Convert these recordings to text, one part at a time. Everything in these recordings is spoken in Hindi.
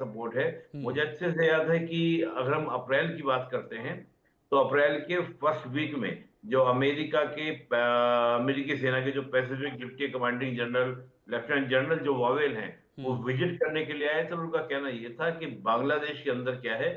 सपोर्ट है। मुझे हम्म। अच्छे से याद है कि अगर हम अप्रैल की बात करते हैं, तो अप्रैल के फर्स्ट वीक में जो अमेरिकी सेना के जो पैसिफिक फ्लीट के कमांडिंग जनरल, लेफ्टिनेंट जनरल जो वावेल हैं, वो हम्म। विजिट करने के लिए आए थे। और उनका कहना ये था कि बांग्लादेश के अंदर क्या है,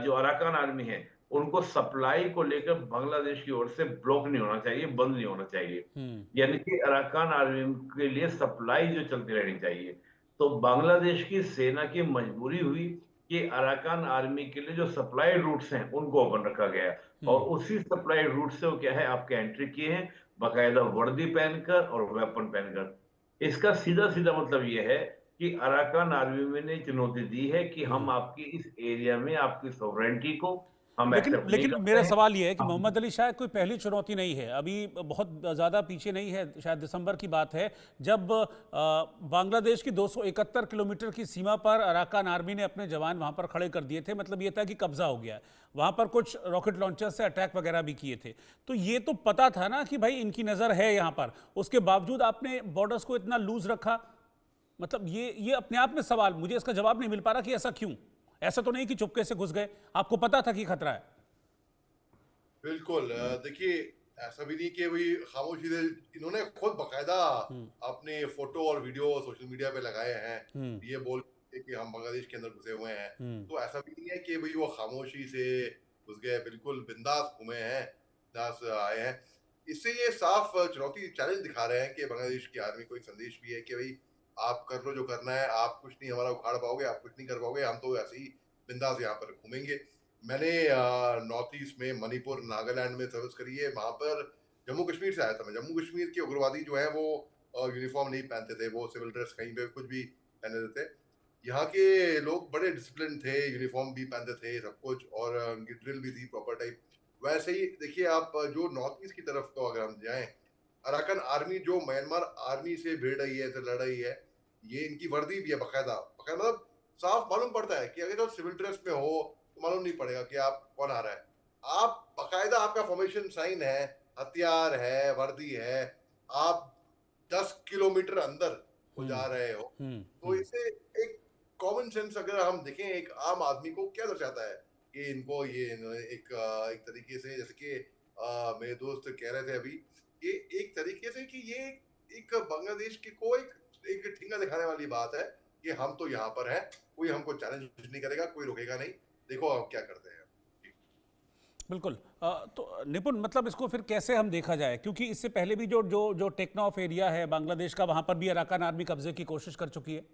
जो अराकान आर्मी है, उनको सप्लाई को लेकर बांग्लादेश की ओर से ब्लॉक नहीं होना चाहिए, बंद नहीं होना चाहिए। हम्म। यानी कि अराकान आर्मी के लिए सप्लाई जो चलती रहनी चाहिए। तो बांग्लादेश की सेना की मजबूरी हुई कि अराकान आर्मी के लिए जो सप्लाई रूट्स हैं उनको ओपन रखा गया। और हम्म। उसी सप्लाई रूट से वो क्या है, आपके एंट्री किए हैं, बाकायदा वर्दी पहनकर और वेपन पहनकर। इसका सीधा सीधा मतलब यह है कि अराकान आर्मी ने चुनौती दी है कि हम हम्म। आपकी इस एरिया में आपकी सॉवरेंटी को हम लेकिन एक्सेप्ट नहीं लेकिन करते मेरा हैं। सवाल यह है कि हम मोहम्मद अली शायद कोई पहली चुनौती नहीं है, अभी बहुत ज़्यादा पीछे नहीं है, शायद दिसंबर की बात है जब बांग्लादेश की 271 किलोमीटर की सीमा पर अराकान आर्मी ने अपने जवान वहां पर खड़े कर दिए थे। मतलब ये था कि कब्जा हो गया है, वहां पर कुछ रॉकेट लॉन्चर से अटैक वगैरह भी किए थे। तो ये तो पता था ना कि भाई इनकी नज़र है यहाँ पर, उसके बावजूद आपने बॉर्डर्स को इतना लूज रखा। मतलब ये अपने आप में सवाल, मुझे इसका जवाब नहीं मिल पा रहा कि ऐसा क्यों। ऐसा तो नहीं कि चुपके से घुस गए, आपको पता था कि खतरा है। बिल्कुल। देखिए, ऐसा भी नहीं कि वही खामोशी से, इन्होंने खुद बकायदा हम्म। अपने फोटो और वीडियो सोशल मीडिया पे लगाए हैं, हम्म। ये बोल के कि हम बांग्लादेश के अंदर घुसे हुए हैं। हम्म। तो ऐसा भी नहीं है कि भाई वो खामोशी से घुस गए, बिल्कुल बिंदास घूमे हैं, बिंदास आए हैं। इससे ये साफ चुनौती चैलेंज दिखा रहे हैं कि बांग्लादेश की आर्मी को एक संदेश भी है कि भाई आप कर लो जो करना है, आप कुछ नहीं हमारा उखाड़ पाओगे, आप कुछ नहीं कर पाओगे, हम तो ऐसे ही बिंदास यहाँ पर घूमेंगे। मैंने नॉर्थ ईस्ट में मणिपुर, नागालैंड में सर्विस करी है। वहां पर जम्मू कश्मीर से आया था मैं। जम्मू कश्मीर के उग्रवादी जो है वो यूनिफॉर्म नहीं पहनते थे, वो सिविल ड्रेस कहीं पे कुछ भी पहने देते। यहाँ के लोग बड़े डिसिप्लिन थे, यूनिफॉर्म भी पहनते थे, सब कुछ, और उनकी ड्रिल भी थी प्रॉपर टाइप। वैसे ही देखिए आप, जो नॉर्थ ईस्ट की तरफ को अगर हम जाएं, अराकन आर्मी जो म्यांमार आर्मी से भिड़ रही है, तो लड़ रही है, ये इनकी वर्दी भी है बकायदा बकायदा। मतलब साफ मालूम पड़ता है कि अगर आप सिविल ड्रेस में हो तो मालूम नहीं पड़ेगा कि आप कौन आ रहा है। आप बकायदा, आपका फॉर्मेशन साइन है, हथियार है, वर्दी है, आप 10 किलोमीटर अंदर को हम्म। जा रहे हो। हम्म। तो इसे एक कॉमन सेंस अगर हम देखें, एक आम आदमी को क्या दर्शाता है कि इनको ये एक तरीके से, जैसे कि मेरे दोस्त कह रहे थे अभी, ये एक तरीके से कि ये एक बांग्लादेश की को एक ठिंगा दिखाने वाली बात है कि हम तो यहाँ पर हैं, कोई हमको चैलेंज नहीं करेगा, कोई रुकेगा नहीं, देखो हम क्या करते हैं। बिल्कुल। तो निपुण, मतलब इसको फिर कैसे हम देखा जाए, क्योंकि इससे पहले भी जो जो जो टेक्नो ऑफ एरिया है बांग्लादेश का, वहां पर भी अराकान आर्मी कब्जे की कोशिश कर चुकी है।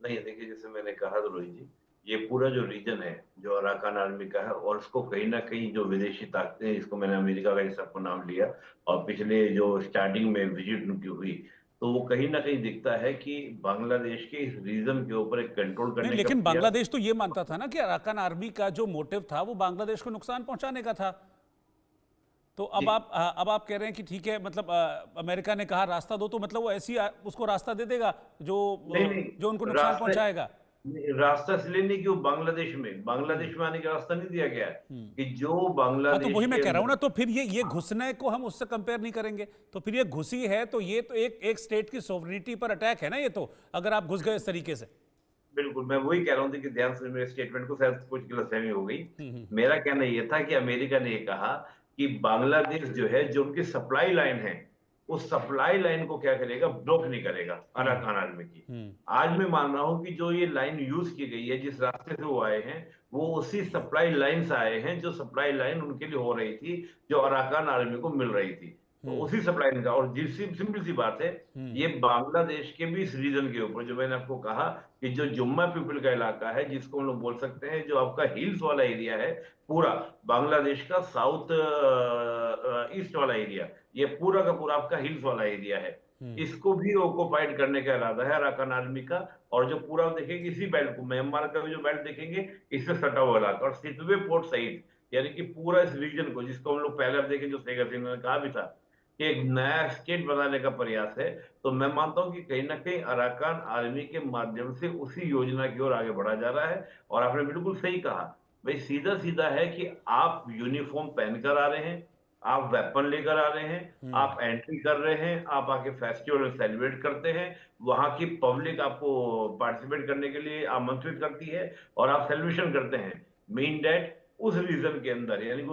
नहीं, देखिए, जैसे मैंने कहा तो रोहित जी, ये पूरा जो रीजन है जो अराकान आर्मी का है, और इसको कहीं ना कहीं जो विदेशी ताकतें, इसको मैंने अमेरिका का इस सबको नाम लिया, और पिछले जो स्टार्टिंग में विजिट उनकी हुई, तो वो कहीं ना कहीं दिखता है कि बांग्लादेश के इस रीजन के ऊपर एक कंट्रोल नहीं, करने का लेकिन प्रयास। बांग्लादेश तो ये मानता था ना कि अराकान आर्मी का जो मोटिव था वो बांग्लादेश को नुकसान पहुंचाने का था। तो जी, अब आप कह रहे हैं कि ठीक है, मतलब अमेरिका ने कहा रास्ता दो, तो मतलब वो ऐसी उसको रास्ता दे देगा जो नहीं नहीं, जो उनको नुकसान रास्ते पहुंचाएगा। रास्ता इसलिए नहीं कि वो हम्म। बांग्लादेश में आने का रास्ता नहीं दिया गया है। हम्म। कि जो हाँ, तो बांग्लादेश वही मैं के कह रहा हूं ना, अंदर, तो फिर ये घुसने को हम उससे कंपेयर नहीं करेंगे। तो फिर ये घुसी है, तो ये तो एक एक स्टेट की सोवरेनिटी पर अटैक है ना ये तो, अगर आप घुस गए इस तरीके से। बिल्कुल, मैं वही कह रहा हूँ कि ध्यान से मेरे स्टेटमेंट को शायद कुछ गलतफहमी हो गई। हम्म। मेरा कहना यह था कि अमेरिका ने ये कहा कि बांग्लादेश जो है, जो उनकी सप्लाई लाइन है, उस सप्लाई लाइन को क्या करेगा, ब्लॉक नहीं करेगा हम्म। अराकान आर्मी की। हम्म। आज मैं मान रहा हूं कि जो ये लाइन यूज की गई है, जिस रास्ते से वो आए हैं, वो उसी सप्लाई लाइन से आए हैं जो सप्लाई लाइन उनके लिए हो रही थी, जो अराकान आर्मी को मिल रही थी। तो हम्म। उसी सप्लाई लाइन का, और जिस सिंपल सी बात है, हम्म। ये बांग्लादेश के भी इस रीजन के ऊपर, जो मैंने आपको कहा कि जो जुम्मा पीपल का इलाका है, जिसको हम लोग बोल सकते हैं, जो आपका हिल्स वाला एरिया है, पूरा बांग्लादेश का साउथ ईस्ट वाला एरिया, ये पूरा का पूरा आपका हिल्स वाला एरिया है। हम्म। इसको भी ऑक्युपाइड करने का इरादा है अराकान आर्मी का। और जो पूरा देखेंगे इसी बेल्ट को, म्यांमार का भी जो बेल्ट देखेंगे, इससे सटा हुआ इलाका, और सितवे पोर्ट सहित, यानी कि पूरा इस रीजन को, जिसको हम लोग पहले देखें, जो शेख हसीना ने कहा भी था कि एक नया स्टेट बनाने का प्रयास है। तो मैं मानता हूं कि कहीं ना कहीं अराकान आर्मी के माध्यम से उसी योजना की ओर आगे बढ़ा जा रहा है। और आपने बिल्कुल सही कहा, भाई सीधा सीधा है कि आप यूनिफॉर्म पहनकर आ रहे हैं, आप वेपन लेकर आ रहे हैं, आप एंट्री कर रहे हैं, आप आके फेस्टिवल सेलिब्रेट करते हैं, वहां की पब्लिक आपको पार्टिसिपेट करने के लिए आमंत्रित करती है और आप सेलिब्रेशन करते हैं। मीन दैट उस रीजन के अंदर यानी